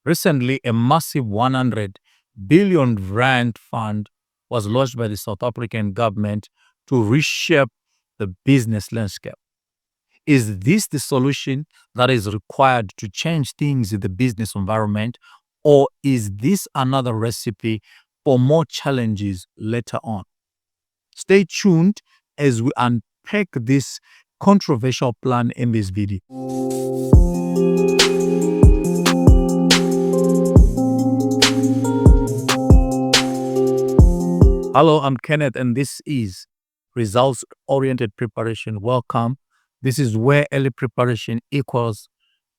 Recently, a massive 100 billion rand fund was launched by the South African government to reshape the business landscape. Is this the solution that is required to change things in the business environment, or is this another recipe for more challenges later on? Stay tuned as we unpack this controversial plan in this video. Hello, I'm Kenneth, and this is Results-Oriented Preparation. Welcome. This is where early preparation equals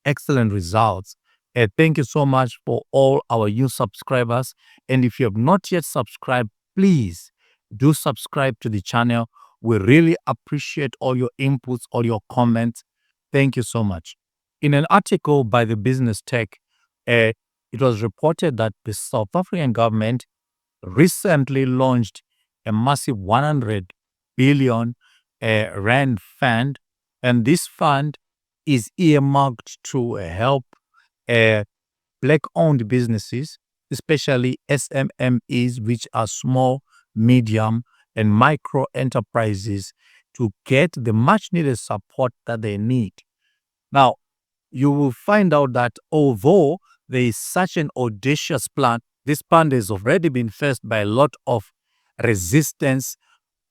excellent results. And thank you so much for all our new subscribers. And if you have not yet subscribed, please do subscribe to the channel. We really appreciate all your inputs, all your comments. Thank you so much. In an article by the Business Tech, it was reported that the South African government recently launched a massive 100 billion rand fund, and this fund is earmarked to help black-owned businesses, especially SMMEs, which are small, medium, and micro enterprises, to get the much-needed support that they need. Now, you will find out that although there is such an audacious plan, this plan has already been faced by a lot of resistance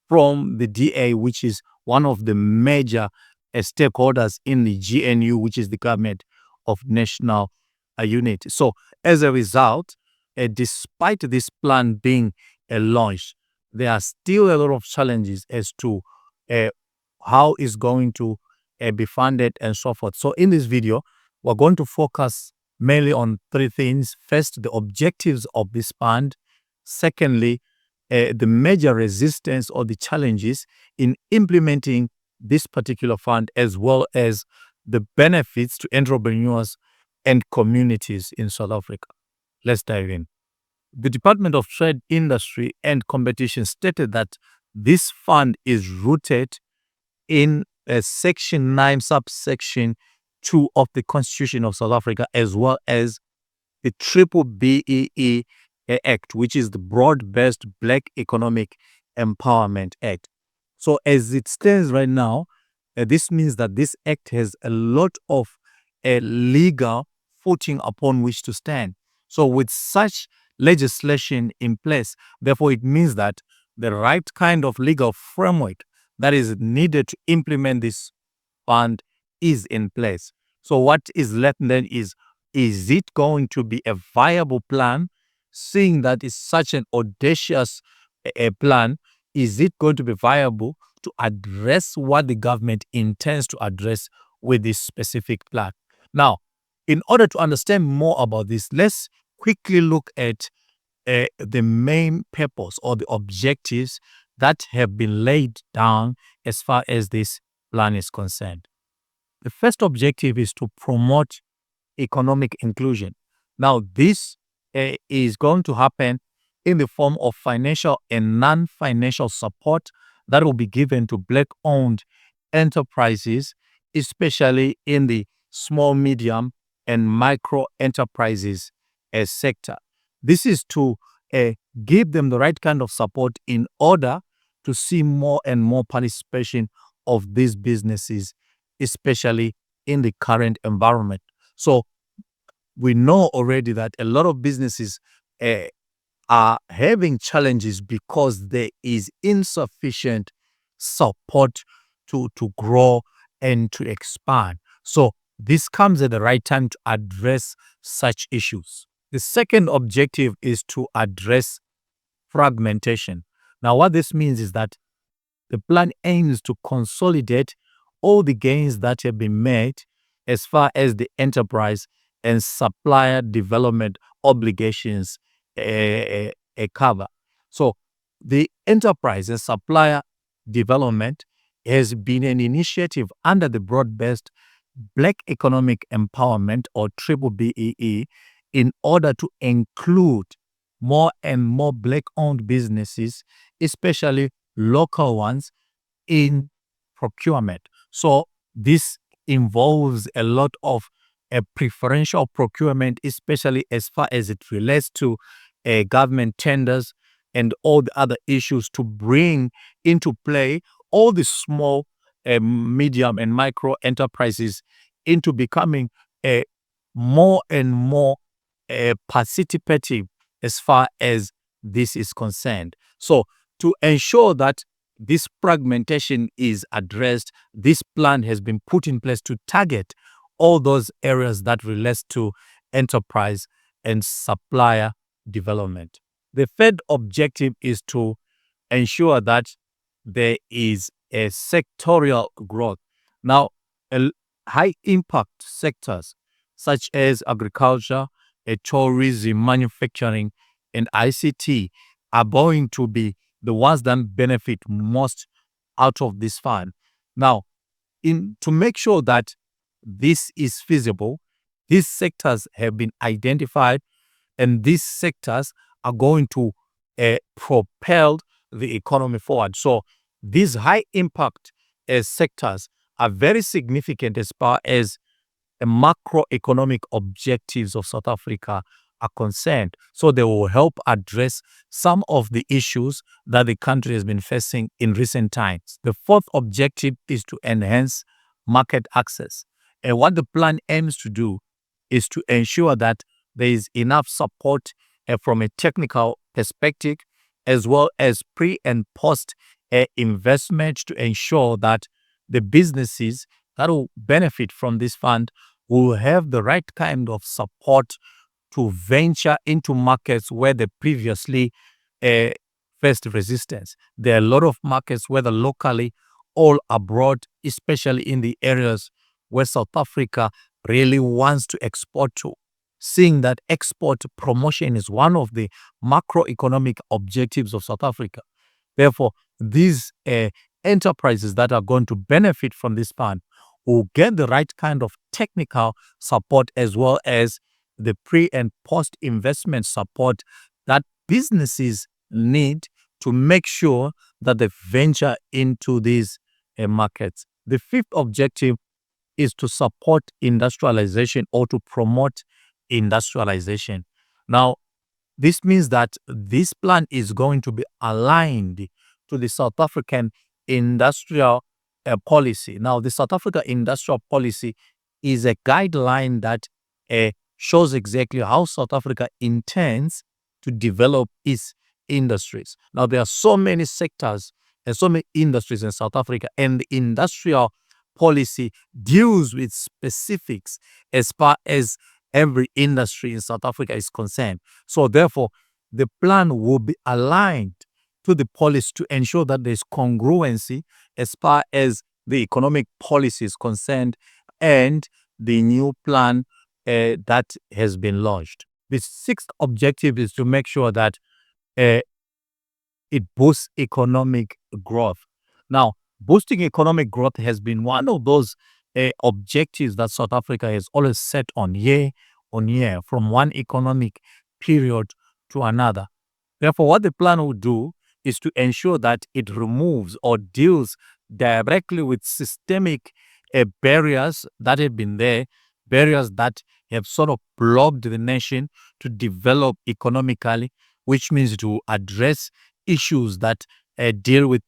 from the DA, which is one of the major stakeholders in the GNU, which is the Government of National Unity. So as a result, despite this plan being launched, there are still a lot of challenges as to how it's going to be funded and so forth. So in this video, we're going to focus mainly on three things. First, the objectives of this fund. Secondly, the major resistance or the challenges in implementing this particular fund, as well as the benefits to entrepreneurs and communities in South Africa. Let's dive in. The Department of Trade, Industry and Competition stated that this fund is rooted in Section 9, subsection 2 of the Constitution of South Africa, as well as the B-BBEE Act, which is the Broad-Based Black Economic Empowerment Act. So as it stands right now, this means that this act has a lot of legal footing upon which to stand. So with such legislation in place, therefore it means that the right kind of legal framework that is needed to implement this fund is in place. So what is left then is it going to be a viable plan? Seeing that it's such an audacious plan, is it going to be viable to address what the government intends to address with this specific plan? Now, in order to understand more about this, let's quickly look at the main purpose or the objectives that have been laid down as far as this plan is concerned. The first objective is to promote economic inclusion. Now, this is going to happen in the form of financial and non-financial support that will be given to Black-owned enterprises, especially in the small, medium, and micro enterprises sector. This is to give them the right kind of support in order to see more and more participation of these businesses, especially in the current environment. So we know already that a lot of businesses are having challenges because there is insufficient support to grow and to expand. So this comes at the right time to address such issues. The second objective is to address fragmentation. Now, what this means is that the plan aims to consolidate all the gains that have been made as far as the enterprise and supplier development obligations cover. So the enterprise and supplier development has been an initiative under the broad-based Black Economic Empowerment, or BBBEE, in order to include more and more Black-owned businesses, especially local ones, in procurement. So this involves a lot of a preferential procurement, especially as far as it relates to government tenders and all the other issues, to bring into play all the small, medium, and micro enterprises into becoming more and more participative as far as this is concerned. So, to ensure that this fragmentation is addressed, this plan has been put in place to target all those areas that relates to enterprise and supplier development. The third objective is to ensure that there is a sectorial growth. Now, high impact sectors such as agriculture, tourism, manufacturing, and ICT are going to be the ones that benefit most out of this fund. Now, to make sure that this is feasible, these sectors have been identified, and these sectors are going to propel the economy forward. So these high impact sectors are very significant as far as the macroeconomic objectives of South Africa are concerned. So they will help address some of the issues that the country has been facing in recent times. The fourth objective is to enhance market access. And what the plan aims to do is to ensure that there is enough support from a technical perspective, as well as pre and post investment, to ensure that the businesses that will benefit from this fund will have the right kind of support to venture into markets where they previously faced resistance. There are a lot of markets, whether locally or abroad, especially in the areas where South Africa really wants to export to. Seeing that export promotion is one of the macroeconomic objectives of South Africa. Therefore, these enterprises that are going to benefit from this fund will get the right kind of technical support, as well as the pre and post investment support that businesses need to make sure that they venture into these markets. The fifth objective is to support industrialization, or to promote industrialization. Now, this means that this plan is going to be aligned to the South African industrial policy. Now, the South Africa industrial policy is a guideline that shows exactly how South Africa intends to develop its industries. Now, there are so many sectors and so many industries in South Africa, and the industrial policy deals with specifics as far as every industry in South Africa is concerned. So therefore, the plan will be aligned to the policy to ensure that there's congruency as far as the economic policy is concerned and the new plan that has been launched. The sixth objective is to make sure that it boosts economic growth. Now, boosting economic growth has been one of those objectives that South Africa has always set on year, from one economic period to another. Therefore, what the plan will do is to ensure that it removes or deals directly with systemic barriers that have been there, barriers that have sort of blocked the nation to develop economically, which means to address issues that deal with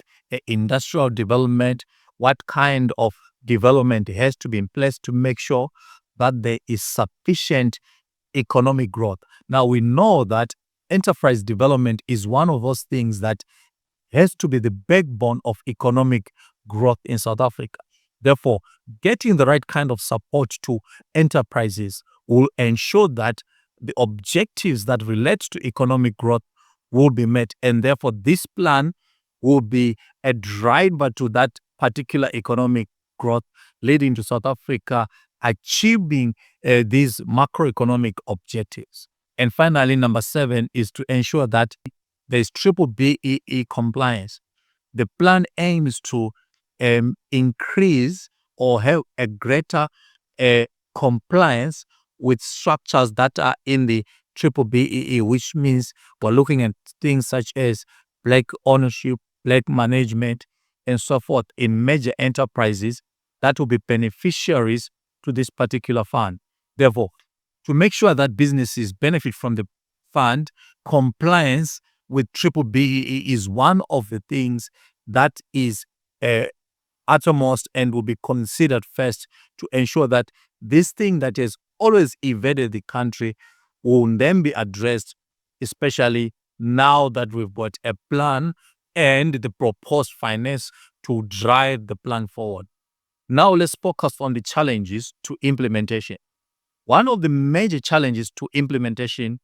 industrial development, what kind of development has to be in place to make sure that there is sufficient economic growth. Now, we know that enterprise development is one of those things that has to be the backbone of economic growth in South Africa. Therefore, getting the right kind of support to enterprises will ensure that the objectives that relate to economic growth will be met. And therefore, this plan will be a driver to that particular economic growth, leading to South Africa achieving these macroeconomic objectives. And finally, number 7 is to ensure that there is BBBEE compliance. The plan aims to increase or have a greater compliance with structures that are in the BBBEE, which means we're looking at things such as black ownership, black management, and so forth in major enterprises that will be beneficiaries to this particular fund. Therefore, to make sure that businesses benefit from the fund, compliance with triple BEE is one of the things that is uh, uttermost and will be considered first to ensure that this thing that has always evaded the country will then be addressed, especially now that we've got a plan and the proposed finance to drive the plan forward. Now let's focus on the challenges to implementation. One of the major challenges to implementation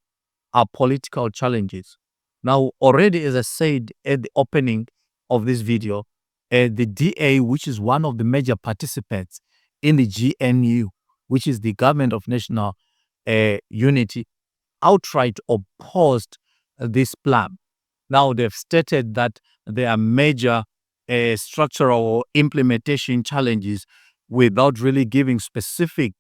are political challenges. Now, already, as I said at the opening of this video, the DA, which is one of the major participants in the GNU, which is the Government of National Unity, outright opposed this plan. Now, they've stated that there are major structural or implementation challenges without really giving specific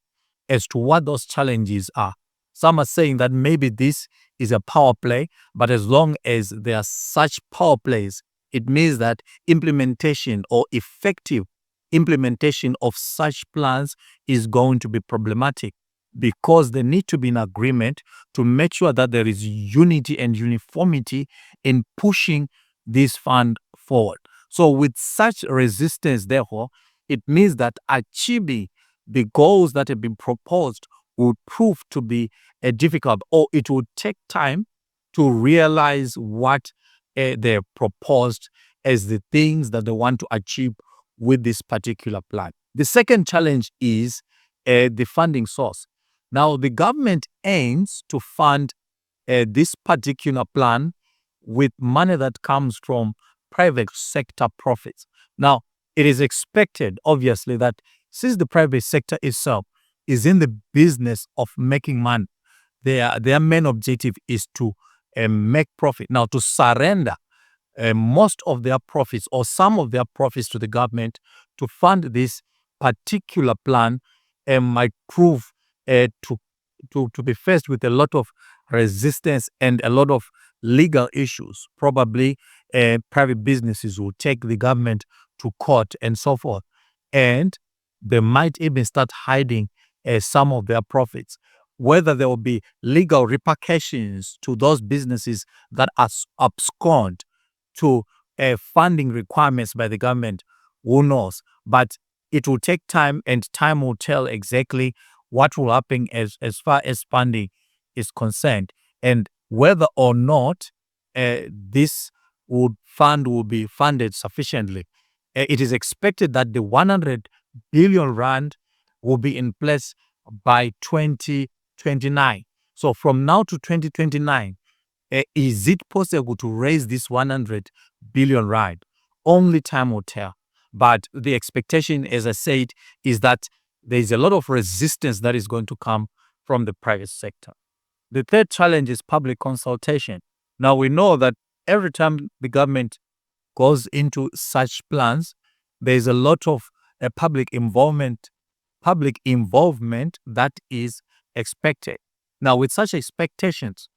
as to what those challenges are. Some are saying that maybe this is a power play, but as long as there are such power plays, it means that implementation or effective implementation of such plans is going to be problematic because they need to be in agreement to make sure that there is unity and uniformity in pushing this fund forward. So with such resistance, therefore, it means that achieving the goals that have been proposed would prove to be difficult, or it would take time to realize what they proposed as the things that they want to achieve with this particular plan. The second challenge is the funding source. Now, the government aims to fund this particular plan with money that comes from private sector profits. Now, it is expected, obviously, that since the private sector itself is in the business of making money, their main objective is to make profit. Now, to surrender most of their profits or some of their profits to the government to fund this particular plan might prove to be faced with a lot of resistance and a lot of legal issues. Probably private businesses will take the government to court and so forth. And they might even start hiding some of their profits. Whether there will be legal repercussions to those businesses that are abscond to funding requirements by the government, who knows? But it will take time, and time will tell exactly what will happen as far as funding is concerned, and whether or not this fund will be funded sufficiently. It is expected that the 100 billion rand will be in place by 2029. So from now to 2029, is it possible to raise this 100 billion rand? Only time will tell. But the expectation, as I said, is that there is a lot of resistance that is going to come from the private sector. The third challenge is public consultation. Now, we know that every time the government goes into such plans, there is a lot of public involvement that is expected. Now, with such expectations,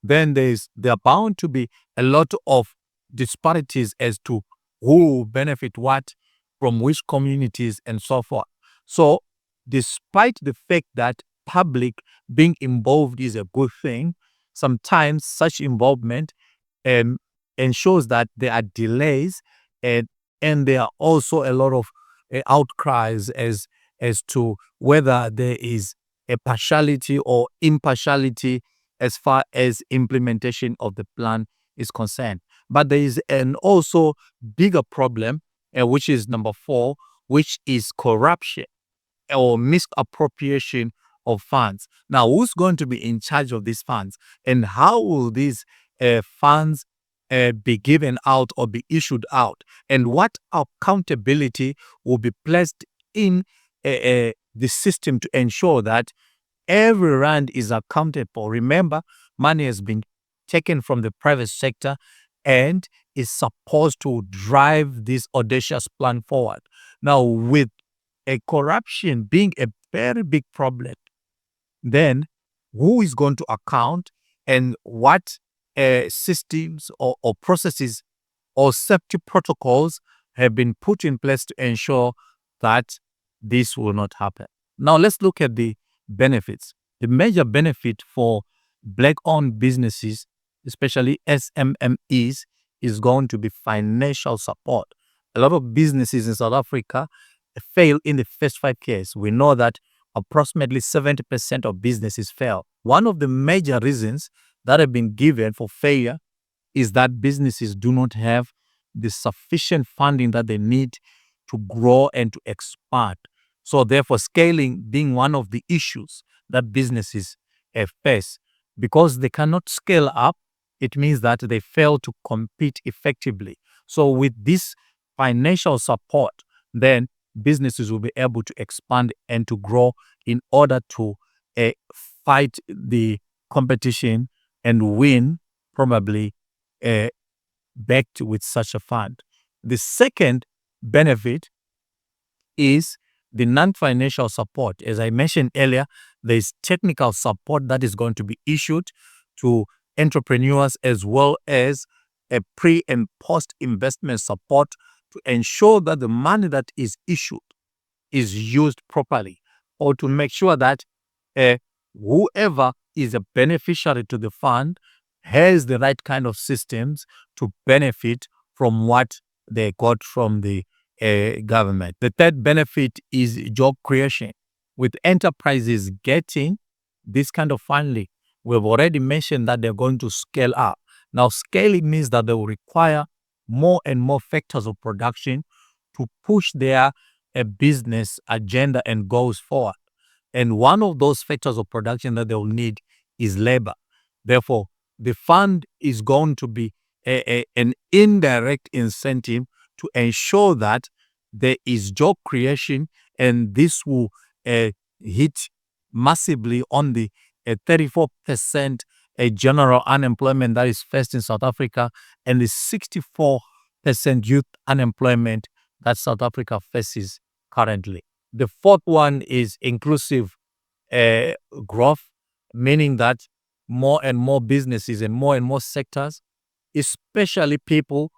then there are bound to be a lot of disparities as to who will benefit what from which communities and so forth. So, despite the fact that public being involved is a good thing, sometimes such involvement ensures that there are delays and there are also a lot of outcries as to whether there is a partiality or impartiality as far as implementation of the plan is concerned. But there is an also bigger problem, which is number 4, which is corruption or misappropriation of funds. Now, who's going to be in charge of these funds, and how will these funds be given out or be issued out, and what accountability will be placed in the system to ensure that every rand is accounted for? Remember, money has been taken from the private sector and is supposed to drive this audacious plan forward. Now, with a corruption being a very big problem, then who is going to account, and what systems or processes or safety protocols have been put in place to ensure that this will not happen? Now, let's look at the benefits. The major benefit for Black-owned businesses, especially SMMEs, is going to be financial support. A lot of businesses in South Africa fail in the first 5 years. We know that approximately 70% of businesses fail. One of the major reasons that have been given for failure is that businesses do not have the sufficient funding that they need to grow and to expand. So therefore, scaling being one of the issues that businesses face. Because they cannot scale up, it means that they fail to compete effectively. So with this financial support, then businesses will be able to expand and to grow in order to fight the competition and win, probably backed with such a fund. The second benefit is the non-financial support. As I mentioned earlier, there is technical support that is going to be issued to entrepreneurs, as well as a pre and post investment support to ensure that the money that is issued is used properly, or to make sure that whoever is a beneficiary to the fund has the right kind of systems to benefit from what they got from the government. The third benefit is job creation. With enterprises getting this kind of funding, we've already mentioned that they're going to scale up. Now, scaling means that they will require more and more factors of production to push their business agenda and goals forward. And one of those factors of production that they will need is labor. Therefore, the fund is going to be an indirect incentive to ensure that there is job creation, and this will hit massively on the 34% general unemployment that is faced in South Africa, and the 64% youth unemployment that South Africa faces currently. The fourth one is inclusive growth, meaning that more and more businesses and more sectors, especially people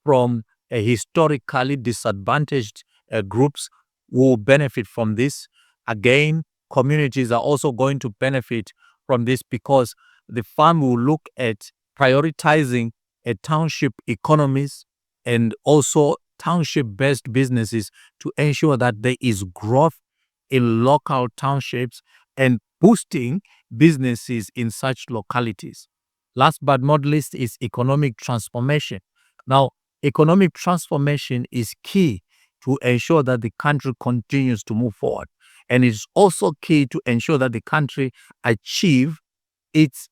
from historically disadvantaged groups, will benefit from this. Again, communities are also going to benefit from this, because the fund will look at prioritizing township economies and also township-based businesses to ensure that there is growth in local townships and boosting businesses in such localities. Last but not least is economic transformation. Now, economic transformation is key to ensure that the country continues to move forward, and it's also key to ensure that the country achieve its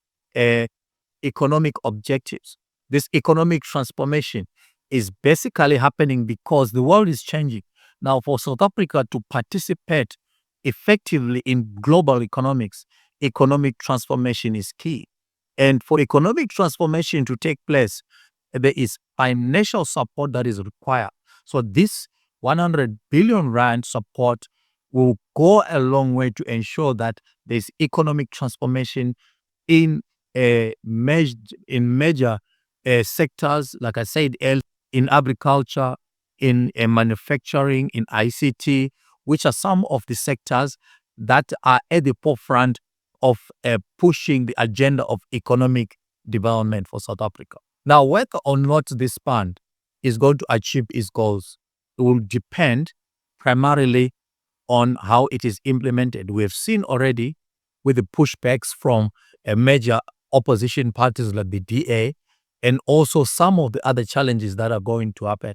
economic objectives. This economic transformation is basically happening because the world is changing. Now, for South Africa to participate effectively in global economics, economic transformation is key. And for economic transformation to take place, there is financial support that is required. So this 100 billion rand support will go a long way to ensure that there's economic transformation in major sectors, like I said, in agriculture, in manufacturing, in ICT, which are some of the sectors that are at the forefront of pushing the agenda of economic development for South Africa. Now, whether or not this fund is going to achieve its goals, it will depend primarily on how it is implemented. We have seen already with the pushbacks from major opposition parties like the DA, and also some of the other challenges that are going to happen.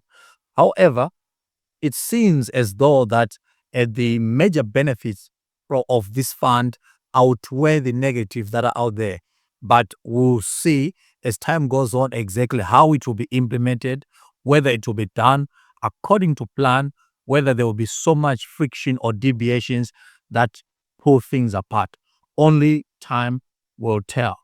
However, it seems as though that the major benefits of this fund outweigh the negatives that are out there. But we'll see as time goes on exactly how it will be implemented, whether it will be done according to plan, whether there will be so much friction or deviations that pull things apart. Only time will tell.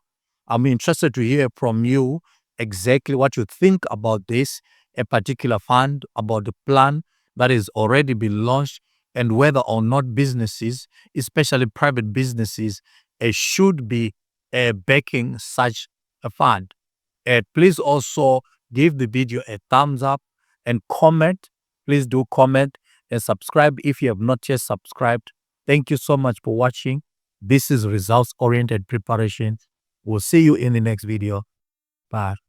I'm interested to hear from you exactly what you think about this, a particular fund, about the plan that has already been launched, and whether or not businesses, especially private businesses, should be backing such a fund. Please also give the video a thumbs up and comment. Please do comment and subscribe if you have not yet subscribed. Thank you so much for watching. This is results-oriented preparation. We'll see you in the next video. Bye.